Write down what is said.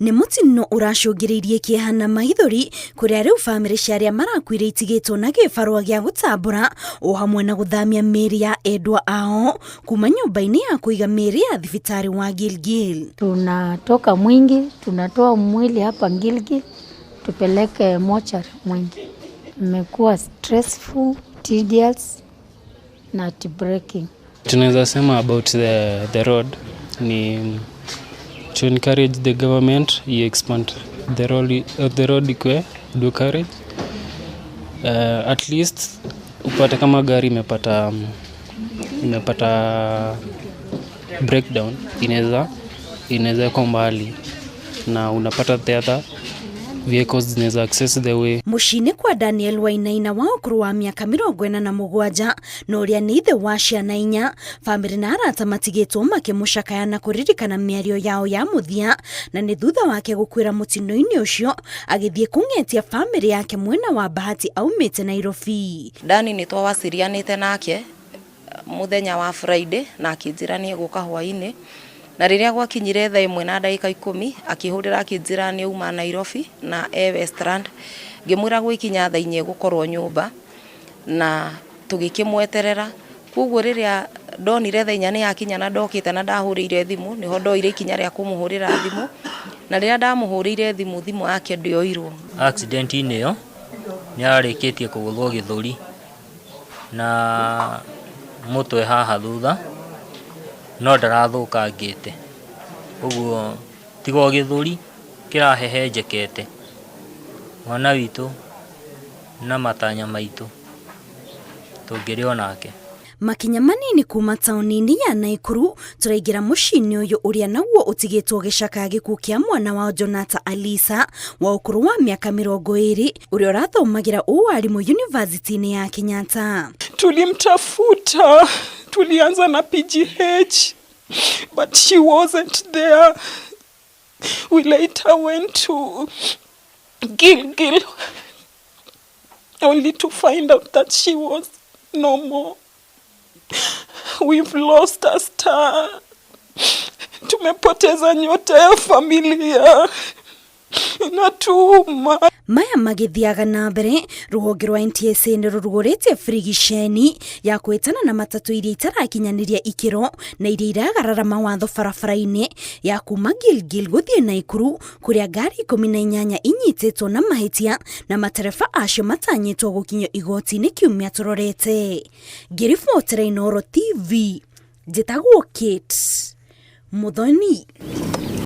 Nĩ mũtino ũracũngĩrĩirie kĩeha na maithori kũrĩa rĩu bamĩrĩ cia arĩa marakuire itigĩtwo na gĩbarũa gĩa gũtambũra o hamwe na gũthamia mĩĩrĩ ya endwa ao kuma nyũmba-inĩ ya kũiga mĩĩrĩ ya thibitarĩ wa Gilgil. Tunatoka Mwingi, tunatoa mwili hapa Gilgil tupeleke mochari Mwingi. Imekuwa stressful, tedious na heartbreaking. Tunaweza sema about the road ni to encourage the government expand the road ikwe do carriage. At least upate kama gari imepata breakdown inaweza kwa mbali na unapata the other vehicles zinaweza access the way. Mushine kwa Daniel Wainaina wa ũkũrũ wa mĩaka 47 na ũrĩa nĩ ithe wa ciana 4, bamĩrĩ na arata matigĩtwo makĩmũcakaya na kũririkana mĩario yao ya mũthia, na nĩ thutha wake gũkwĩra mũtino-inĩ ũcio agĩthiĩ kũng'etia bamĩrĩ yake mwena wa Bahati aumĩte Nairobi. Dani nĩ twawasirianĩte nake mũthenya wa Friday na akĩnjĩra nĩ egũka hwaĩ-inĩ, na rĩrĩa gwakinyire thaa 1:10 akĩhũrĩra akĩnjĩra nĩ uma Nairobi na Westland, ngĩmwĩra gwĩkinya thaa 4 gũkorwo nyũmba na tũgĩkĩmweterera. Koguo rĩrĩa ndonire thaa 4 nĩ yakinya na ndokĩte na ndahũrĩire thimũ, niho ndoire ikinya rĩa kũmũhũrĩra thimũ, na rĩrĩa ndamũhũrĩire thimũ yake ndĩoirwo. Accident-inĩ ĩyo nĩ arĩkĩtie kũgũthwo gĩthũri na mũtwe haha thutha, no ndarathũkangĩte. Ũguo tigo gĩthũri kĩrahehenjekete. Mwana witũ na matanya maitũ tũngĩrĩ onake. Makinya manini kuma taũni-inĩ ya Naikuru tũraingĩra mũciĩ-inĩ ũyũ ũrĩa naguo ũtigĩtwo gĩcaka gĩkuũ kĩa mwana wa Jonathan Alisa wa ũkũrũ wa mĩaka 20 ũrĩa ũrathomagĩra ualimu university-inĩ ya Kenyatta. Tulimtafuta, tulianza na PGH but she wasn't there. We later went to Gilgil only to find out that she was no more. We've lost a star. Tumepoteza nyota ya familia na tuma. Maya magĩthiaga na mbere, rũhonge rwa NTSA nĩ rũrugũrĩtie frigisheni ya kwĩtana na matatũ iria itarakinyanĩria ikĩro na iria iragarara mawatho barabara-inĩ ya kuma Gilgil gũthiĩ Naikuru, kũrĩa ngari 18 inyitĩtwo na mahĩtia na matereba acio matanyĩtwo gũkinyio igoti-inĩ kiumia tũrorete. Ngĩribotera Inooro TV, njĩtagwo Kate Muthoni.